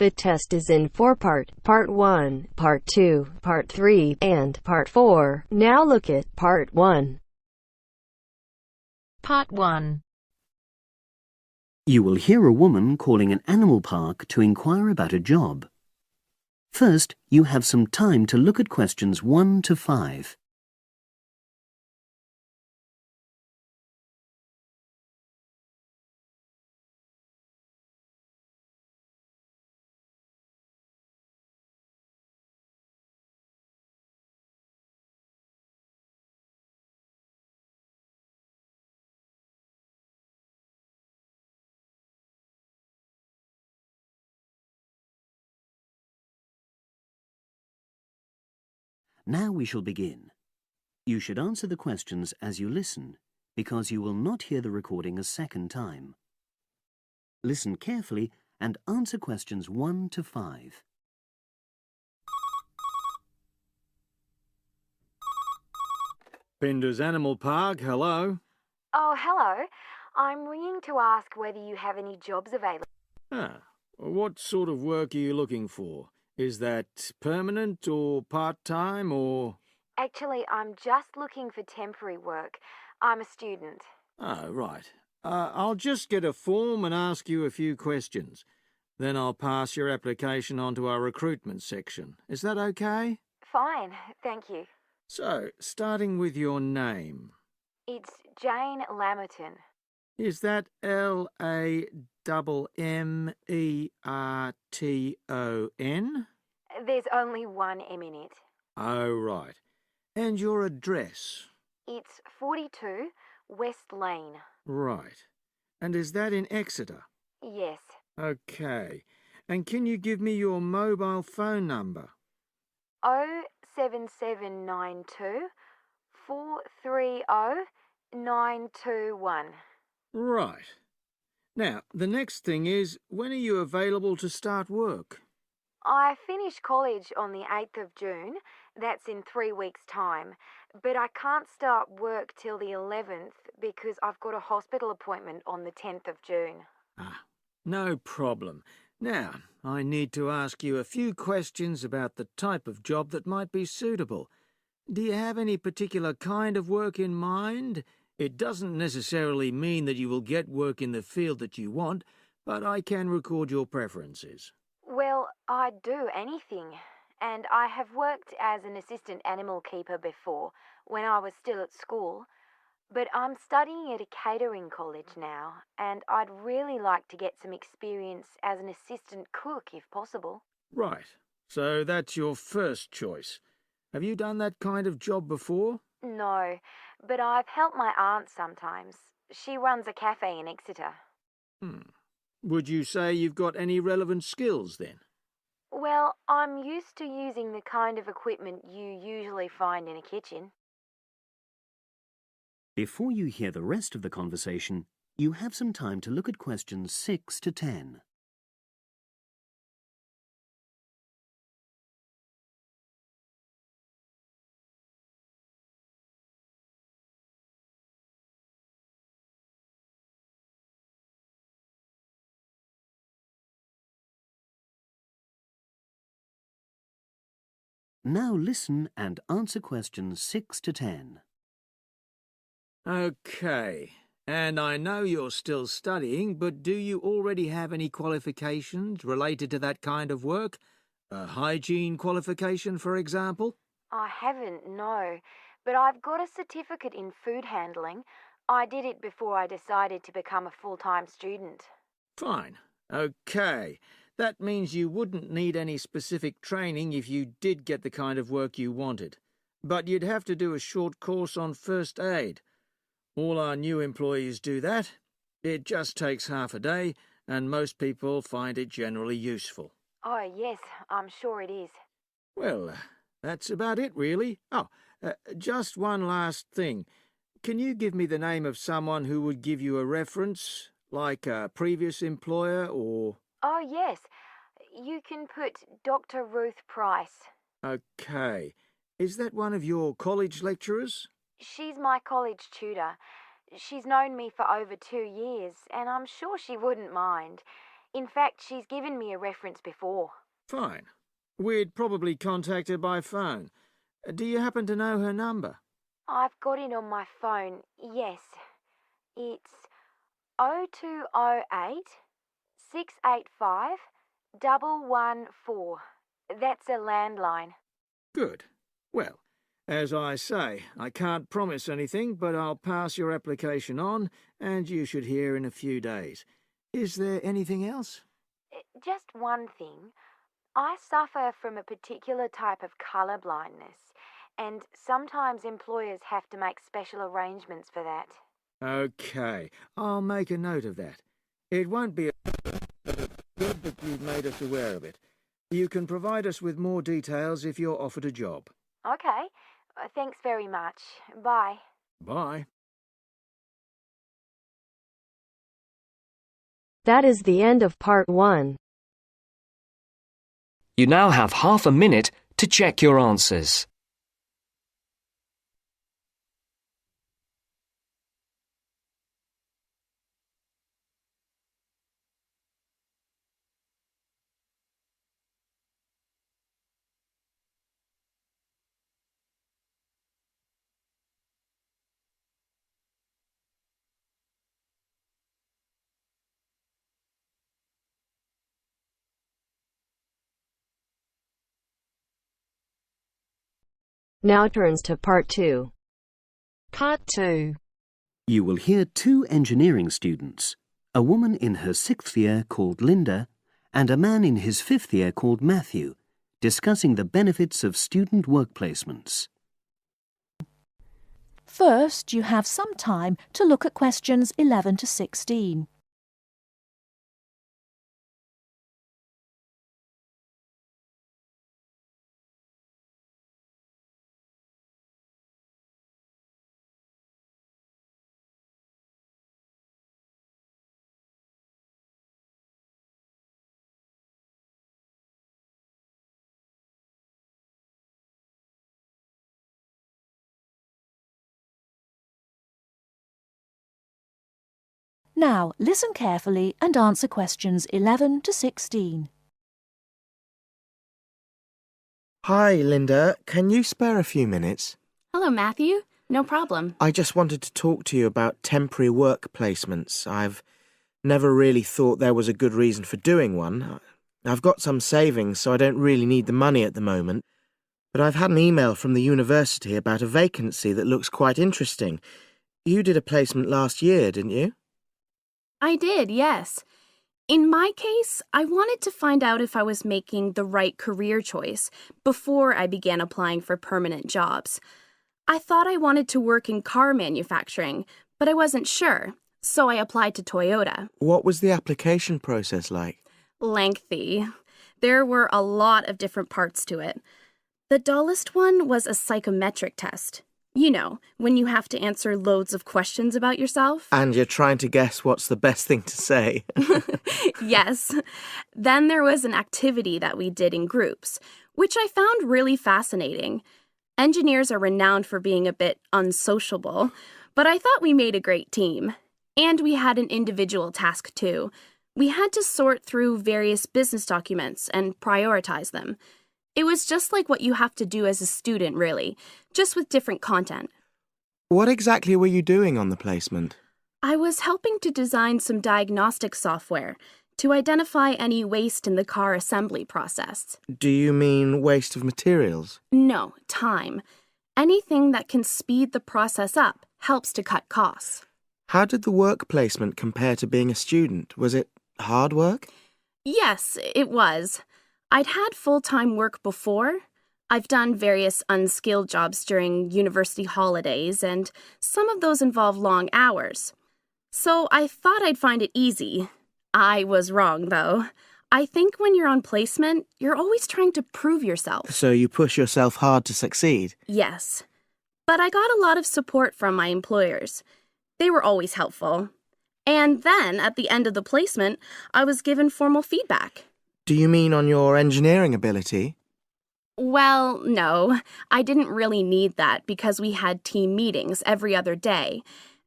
The test is in 4 parts. Part 1, Part 2, Part 3, and Part 4. Now look at Part 1. Part 1. You will hear a woman calling an animal park to inquire about a job. First, you have some time to look at questions 1 to 5. Now we shall begin. You should answer the questions as you listen, because you will not hear the recording a second time. Listen carefully and answer questions 1 to 5. Pinder's Animal Park, hello. Oh, hello. I'm ringing to ask whether you have any jobs available. What sort of work are you looking for? Is that permanent or part-time or... Actually, I'm just looking for temporary work. I'm a student. Oh, right. I'll just get a form and ask you a few questions. Then I'll pass your application on to our recruitment section. Is that okay? Fine, thank you. So, starting with your name. It's Jane Lammerton. Is that Lammerton? There's only one M in it. Oh, right. And your address? It's 42 West Lane. Right. And is that in Exeter? Yes. Okay. And can you give me your mobile phone number? 07792 430 921. Right. Now, the next thing is, when are you available to start work? I finish college on the 8th of June. That's in 3 weeks' time. But I can't start work till the 11th because I've got a hospital appointment on the 10th of June. No problem. Now, I need to ask you a few questions about the type of job that might be suitable. Do you have any particular kind of work in mind? It doesn't necessarily mean that you will get work in the field that you want, but I can record your preferences. Well, I'd do anything. And I have worked as an assistant animal keeper before, when I was still at school. But I'm studying at a catering college now, and I'd really like to get some experience as an assistant cook, if possible. Right. So that's your first choice. Have you done that kind of job before? No, but I've helped my aunt sometimes. She runs a cafe in Exeter. Would you say you've got any relevant skills then? Well, I'm used to using the kind of equipment you usually find in a kitchen. Before you hear the rest of the conversation, you have some time to look at questions 6 to 10. Now listen and answer questions 6 to 10. Okay. And I know you're still studying, but do you already have any qualifications related to that kind of work? A hygiene qualification, for example? I haven't, no. But I've got a certificate in food handling. I did it before I decided to become a full-time student. Fine. Okay. That means you wouldn't need any specific training if you did get the kind of work you wanted. But you'd have to do a short course on first aid. All our new employees do that. It just takes half a day, and most people find it generally useful. Oh, yes, I'm sure it is. Well, that's about it, really. Just one last thing. Can you give me the name of someone who would give you a reference, like a previous employer or... Oh, yes. You can put Dr. Ruth Price. Okay. Is that one of your college lecturers? She's my college tutor. She's known me for over 2 years, and I'm sure she wouldn't mind. In fact, she's given me a reference before. Fine. We'd probably contact her by phone. Do you happen to know her number? I've got it on my phone, yes. It's 0208 685 114. That's a landline. Good. Well, as I say, I can't promise anything, but I'll pass your application on, and you should hear in a few days. Is there anything else? Just one thing. I suffer from a particular type of colour blindness, and sometimes employers have to make special arrangements for that. Okay, I'll make a note of that. It won't be good that you've made us aware of it. You can provide us with more details if you're offered a job. Okay. Thanks very much. Bye. Bye. That is the end of part 1. You now have half a minute to check your answers. Now turns to part 2. Part 2. You will hear 2 engineering students, a woman in her 6th year called Linda and a man in his 5th year called Matthew, discussing the benefits of student work placements. First, you have some time to look at questions 11 to 16. Now, listen carefully and answer questions 11 to 16. Hi, Linda. Can you spare a few minutes? Hello, Matthew. No problem. I just wanted to talk to you about temporary work placements. I've never really thought there was a good reason for doing one. I've got some savings, so I don't really need the money at the moment. But I've had an email from the university about a vacancy that looks quite interesting. You did a placement last year, didn't you? I did, yes. In my case, I wanted to find out if I was making the right career choice before I began applying for permanent jobs. I thought I wanted to work in car manufacturing, but I wasn't sure, so I applied to Toyota. What was the application process like? Lengthy. There were a lot of different parts to it. The dullest one was a psychometric test. You know, when you have to answer loads of questions about yourself. And you're trying to guess what's the best thing to say. Yes. Then there was an activity that we did in groups, which I found really fascinating. Engineers are renowned for being a bit unsociable, but I thought we made a great team. And we had an individual task too. We had to sort through various business documents and prioritize them. It was just like what you have to do as a student, really, just with different content. What exactly were you doing on the placement? I was helping to design some diagnostic software to identify any waste in the car assembly process. Do you mean waste of materials? No, time. Anything that can speed the process up helps to cut costs. How did the work placement compare to being a student? Was it hard work? Yes, it was. I'd had full-time work before. I've done various unskilled jobs during university holidays, and some of those involve long hours. So I thought I'd find it easy. I was wrong, though. I think when you're on placement, you're always trying to prove yourself. So you push yourself hard to succeed? Yes. But I got a lot of support from my employers. They were always helpful. And then, at the end of the placement, I was given formal feedback. Do you mean on your engineering ability? Well, no. I didn't really need that because we had team meetings every other day.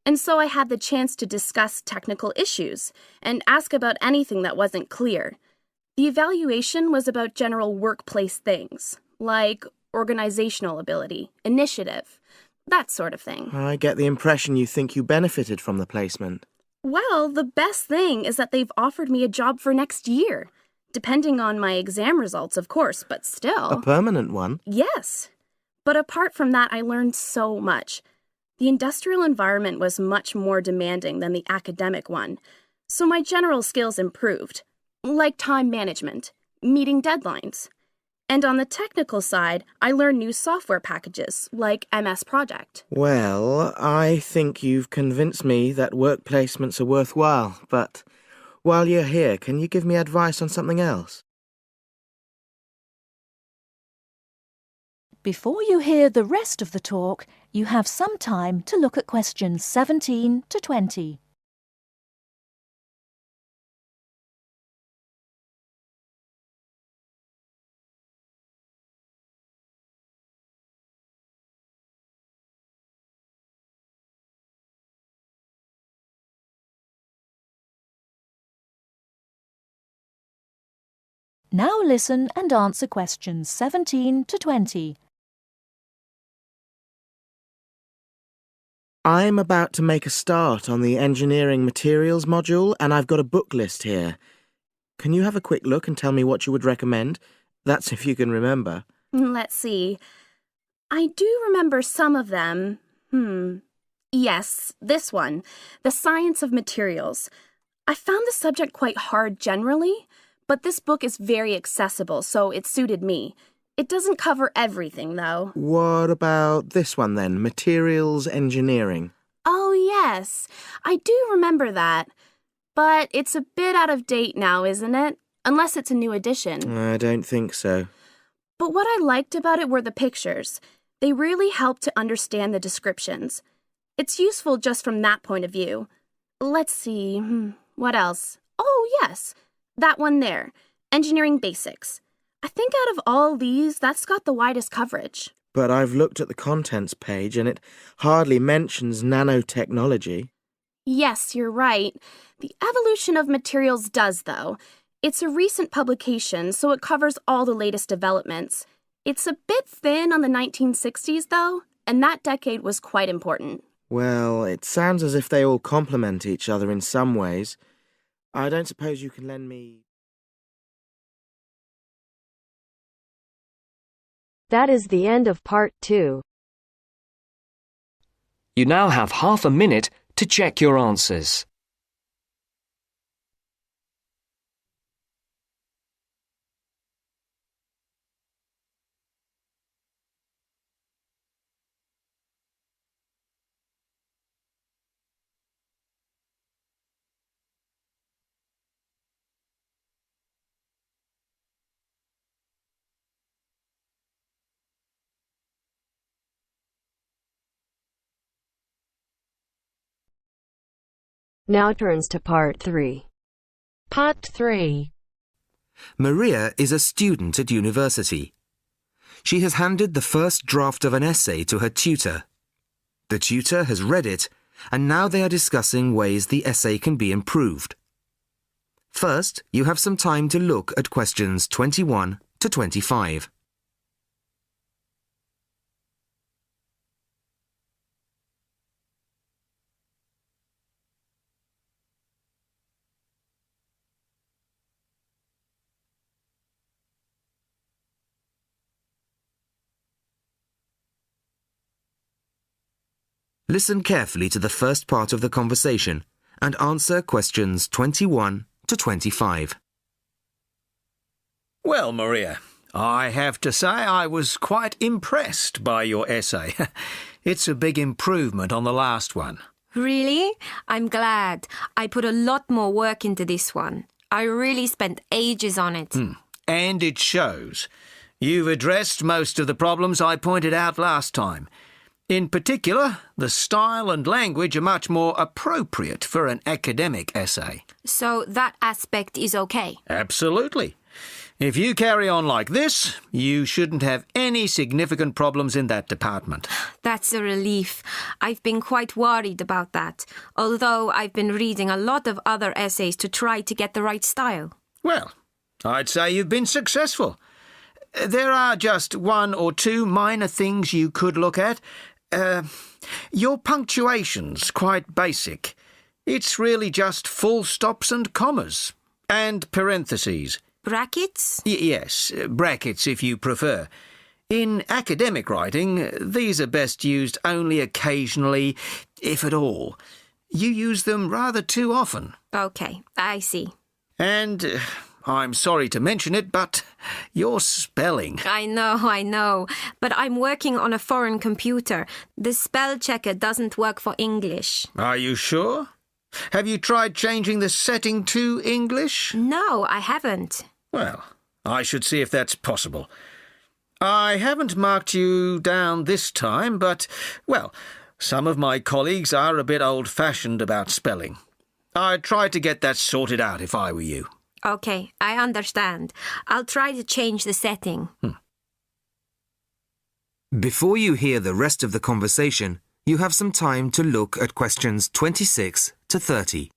and so I had the chance to discuss technical issues and ask about anything that wasn't clear. The evaluation was about general workplace things, like organizational ability, initiative, that sort of thing. I get the impression you think you benefited from the placement. Well, the best thing is that they've offered me a job for next year. Depending on my exam results, of course, but still. A permanent one? Yes. But apart from that, I learned so much. The industrial environment was much more demanding than the academic one, so my general skills improved, like time management, meeting deadlines. And on the technical side, I learned new software packages, like MS Project. Well, I think you've convinced me that work placements are worthwhile, but while you're here, can you give me advice on something else? Before you hear the rest of the talk, you have some time to look at questions 17 to 20. Now listen and answer questions 17 to 20. I'm about to make a start on the engineering materials module, and I've got a book list here. Can you have a quick look and tell me what you would recommend? That's if you can remember. Let's see. I do remember some of them. Yes, this one, The Science of Materials. I found the subject quite hard generally, but this book is very accessible, so it suited me. It doesn't cover everything, though. What about this one then, Materials Engineering? Oh, yes. I do remember that. But it's a bit out of date now, isn't it? Unless it's a new edition. I don't think so. But what I liked about it were the pictures. They really helped to understand the descriptions. It's useful just from that point of view. Let's see, what else? Oh, yes, that one there, Engineering Basics. I think out of all these, that's got the widest coverage. But I've looked at the contents page and it hardly mentions nanotechnology. Yes, you're right. The evolution of materials does, though. It's a recent publication, so it covers all the latest developments. It's a bit thin on the 1960s, though, and that decade was quite important. Well, it sounds as if they all complement each other in some ways. I don't suppose you can lend me... That is the end of part 2. You now have half a minute to check your answers. Now turns to part 3. Part 3. Maria is a student at university. She has handed the first draft of an essay to her tutor. The tutor has read it, and now they are discussing ways the essay can be improved. First, you have some time to look at questions 21 to 25. Listen carefully to the first part of the conversation and answer questions 21 to 25. Well, Maria, I have to say I was quite impressed by your essay. It's a big improvement on the last one. Really? I'm glad. I put a lot more work into this one. I really spent ages on it. And it shows. You've addressed most of the problems I pointed out last time. In particular, the style and language are much more appropriate for an academic essay. So that aspect is okay? Absolutely. If you carry on like this, you shouldn't have any significant problems in that department. That's a relief. I've been quite worried about that, although I've been reading a lot of other essays to try to get the right style. Well, I'd say you've been successful. There are just one or two minor things you could look at. Your punctuation's quite basic. It's really just full stops and commas. And parentheses. Brackets? Yes, brackets if you prefer. In academic writing, these are best used only occasionally, if at all. You use them rather too often. Okay, I see. And I'm sorry to mention it, but your spelling. I know. But I'm working on a foreign computer. The spell checker doesn't work for English. Are you sure? Have you tried changing the setting to English? No, I haven't. Well, I should see if that's possible. I haven't marked you down this time, but, well, some of my colleagues are a bit old-fashioned about spelling. I'd try to get that sorted out if I were you. Okay, I understand. I'll try to change the setting. Before you hear the rest of the conversation, you have some time to look at questions 26 to 30.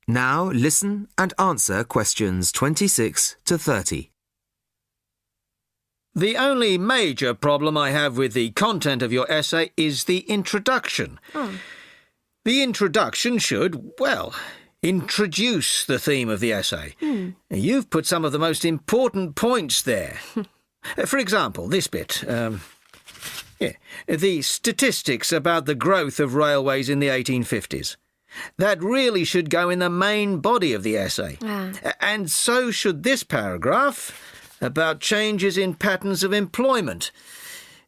Now listen and answer questions 26 to 30. The only major problem I have with the content of your essay is the introduction. The introduction should, well, introduce the theme of the essay. You've put some of the most important points there. For example, this bit. The statistics about the growth of railways in the 1850s. That really should go in the main body of the essay. And so should this paragraph about changes in patterns of employment.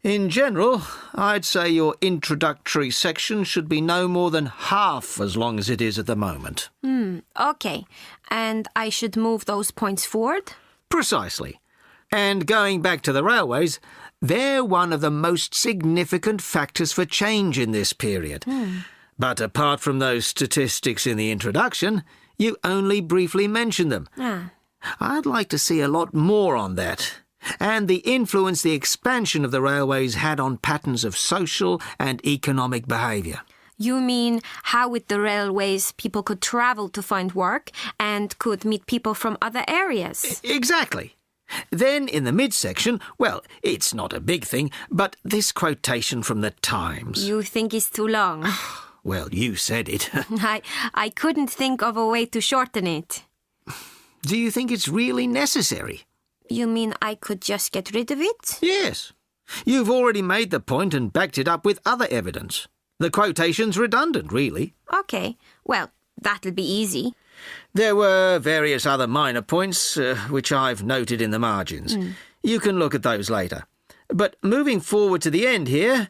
In general, I'd say your introductory section should be no more than half as long as it is at the moment. Okay. And I should move those points forward? Precisely. And going back to the railways, they're one of the most significant factors for change in this period. But apart from those statistics in the introduction, you only briefly mention them. I'd like to see a lot more on that, and the influence the expansion of the railways had on patterns of social and economic behaviour. You mean how with the railways people could travel to find work and could meet people from other areas? Exactly. Then in the midsection, well, it's not a big thing, but this quotation from the Times. You think it's too long? Well, you said it. I couldn't think of a way to shorten it. Do you think it's really necessary? You mean I could just get rid of it? Yes. You've already made the point and backed it up with other evidence. The quotation's redundant, really. Okay. Well, that'll be easy. There were various other minor points, which I've noted in the margins. You can look at those later. But moving forward to the end here,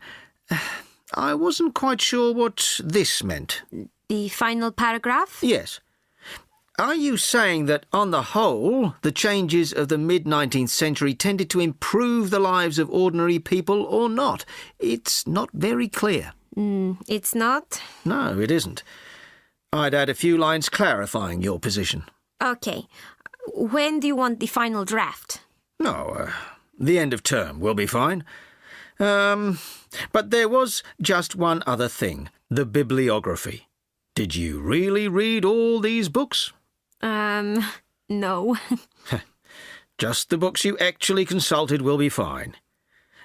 I wasn't quite sure what this meant. The final paragraph? Yes. Are you saying that, on the whole, the changes of the mid-19th century tended to improve the lives of ordinary people or not? It's not very clear. It's not? No, it isn't. I'd add a few lines clarifying your position. Okay. When do you want the final draft? No, the end of term will be fine. But there was just one other thing, the bibliography. Did you really read all these books? No. Just the books you actually consulted will be fine.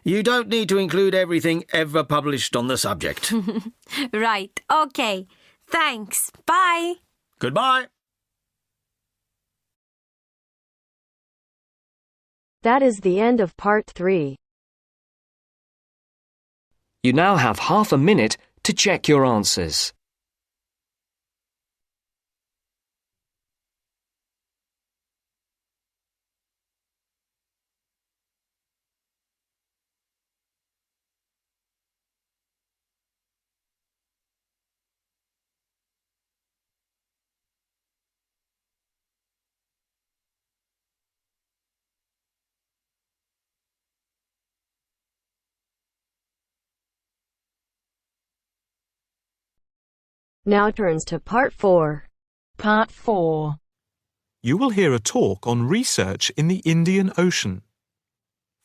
You don't need to include everything ever published on the subject. Right. Okay. Thanks. Bye. Goodbye. That is the end of part 3. You now have half a minute to check your answers. Now turns to Part 4. Part 4. You will hear a talk on research in the Indian Ocean.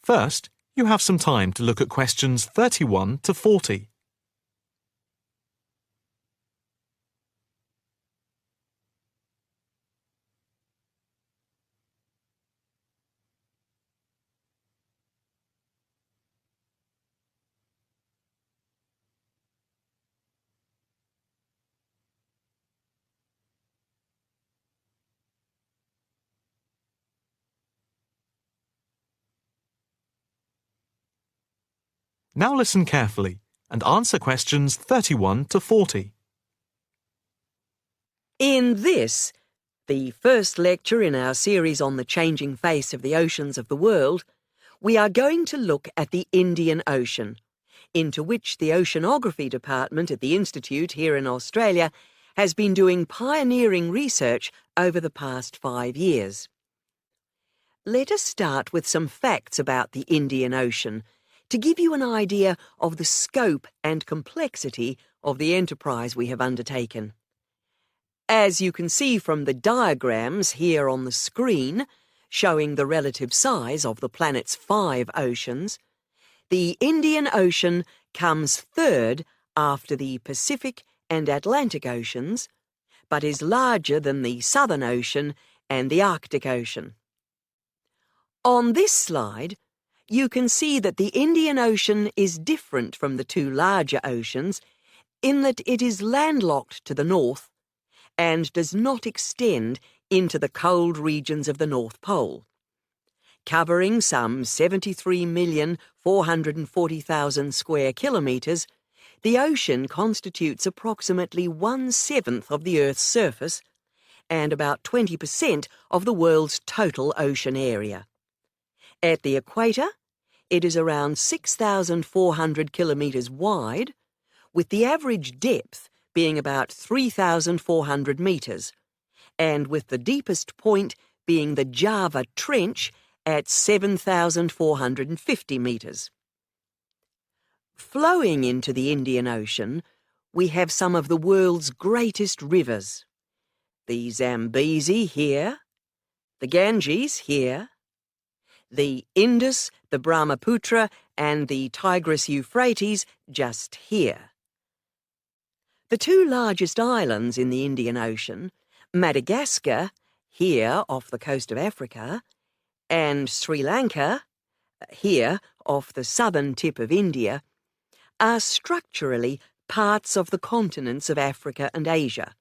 First, you have some time to look at questions 31 to 40. Now listen carefully and answer questions 31 to 40. In this, the first lecture in our series on the changing face of the oceans of the world, we are going to look at the Indian Ocean, into which the Oceanography Department at the Institute here in Australia has been doing pioneering research over the past 5 years. Let us start with some facts about the Indian Ocean to give you an idea of the scope and complexity of the enterprise we have undertaken. As you can see from the diagrams here on the screen, showing the relative size of the planet's 5 oceans, the Indian Ocean comes third after the Pacific and Atlantic Oceans, but is larger than the Southern Ocean and the Arctic Ocean. On this slide, you can see that the Indian Ocean is different from the 2 larger oceans in that it is landlocked to the north and does not extend into the cold regions of the North Pole. Covering some 73,440,000 square kilometres, the ocean constitutes approximately 1/7 of the Earth's surface and about 20% of the world's total ocean area. At the equator, it is around 6,400 kilometres wide, with the average depth being about 3,400 metres, and with the deepest point being the Java Trench at 7,450 metres. Flowing into the Indian Ocean, we have some of the world's greatest rivers. The Zambezi here, the Ganges here, the Indus, the Brahmaputra, and the Tigris-Euphrates just here. The 2 largest islands in the Indian Ocean, Madagascar, here off the coast of Africa, and Sri Lanka, here off the southern tip of India, are structurally parts of the continents of Africa and Asia,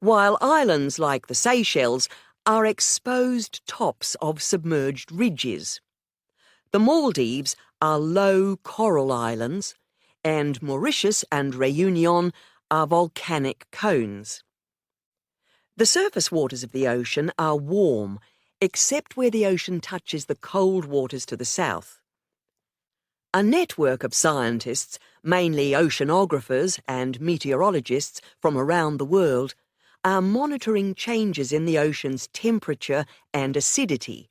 while islands like the Seychelles are exposed tops of submerged ridges. The Maldives are low coral islands, and Mauritius and Réunion are volcanic cones. The surface waters of the ocean are warm, except where the ocean touches the cold waters to the south. A network of scientists, mainly oceanographers and meteorologists from around the world, are monitoring changes in the ocean's temperature and acidity,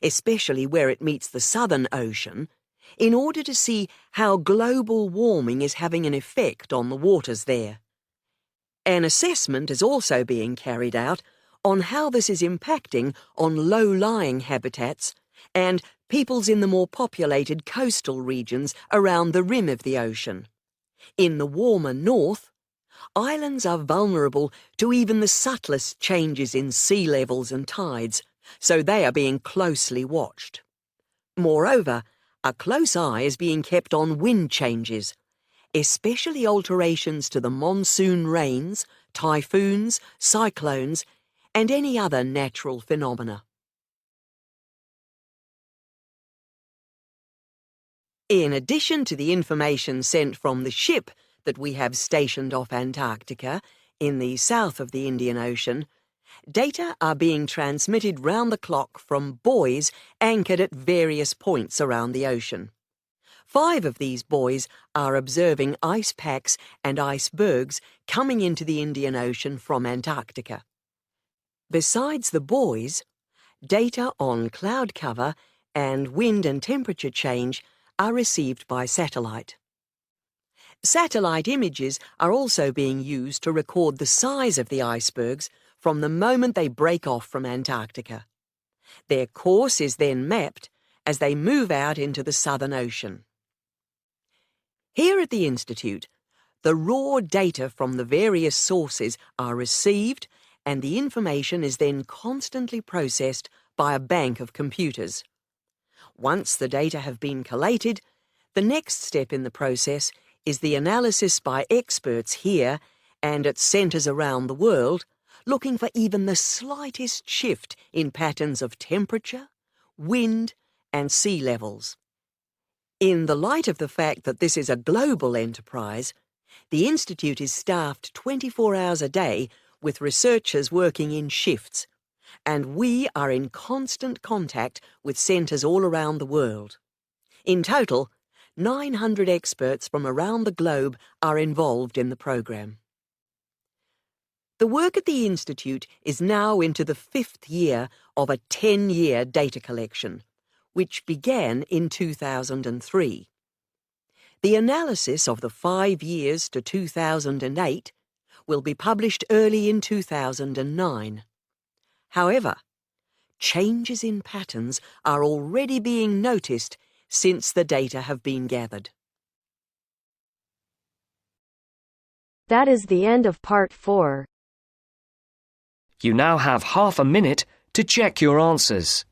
especially where it meets the Southern Ocean, in order to see how global warming is having an effect on the waters there. An assessment is also being carried out on how this is impacting on low-lying habitats and peoples in the more populated coastal regions around the rim of the ocean. In the warmer north, islands are vulnerable to even the subtlest changes in sea levels and tides, so they are being closely watched. Moreover, a close eye is being kept on wind changes, especially alterations to the monsoon rains, typhoons, cyclones, and any other natural phenomena. In addition to the information sent from the ship that we have stationed off Antarctica, in the south of the Indian Ocean, data are being transmitted round the clock from buoys anchored at various points around the ocean. 5 of these buoys are observing ice packs and icebergs coming into the Indian Ocean from Antarctica. Besides the buoys, data on cloud cover and wind and temperature change are received by satellite. Satellite images are also being used to record the size of the icebergs from the moment they break off from Antarctica. Their course is then mapped as they move out into the Southern Ocean. Here at the Institute, the raw data from the various sources are received and the information is then constantly processed by a bank of computers. Once the data have been collated, the next step in the process is the analysis by experts here and at centres around the world, looking for even the slightest shift in patterns of temperature, wind, and sea levels. In the light of the fact that this is a global enterprise, the Institute is staffed 24 hours a day with researchers working in shifts, and we are in constant contact with centres all around the world. In total, 900 experts from around the globe are involved in the programme. The work at the Institute is now into the 5th year of a 10-year data collection, which began in 2003. The analysis of the 5 years to 2008 will be published early in 2009. However, changes in patterns are already being noticed since the data have been gathered. That is the end of part 4. You now have half a minute to check your answers.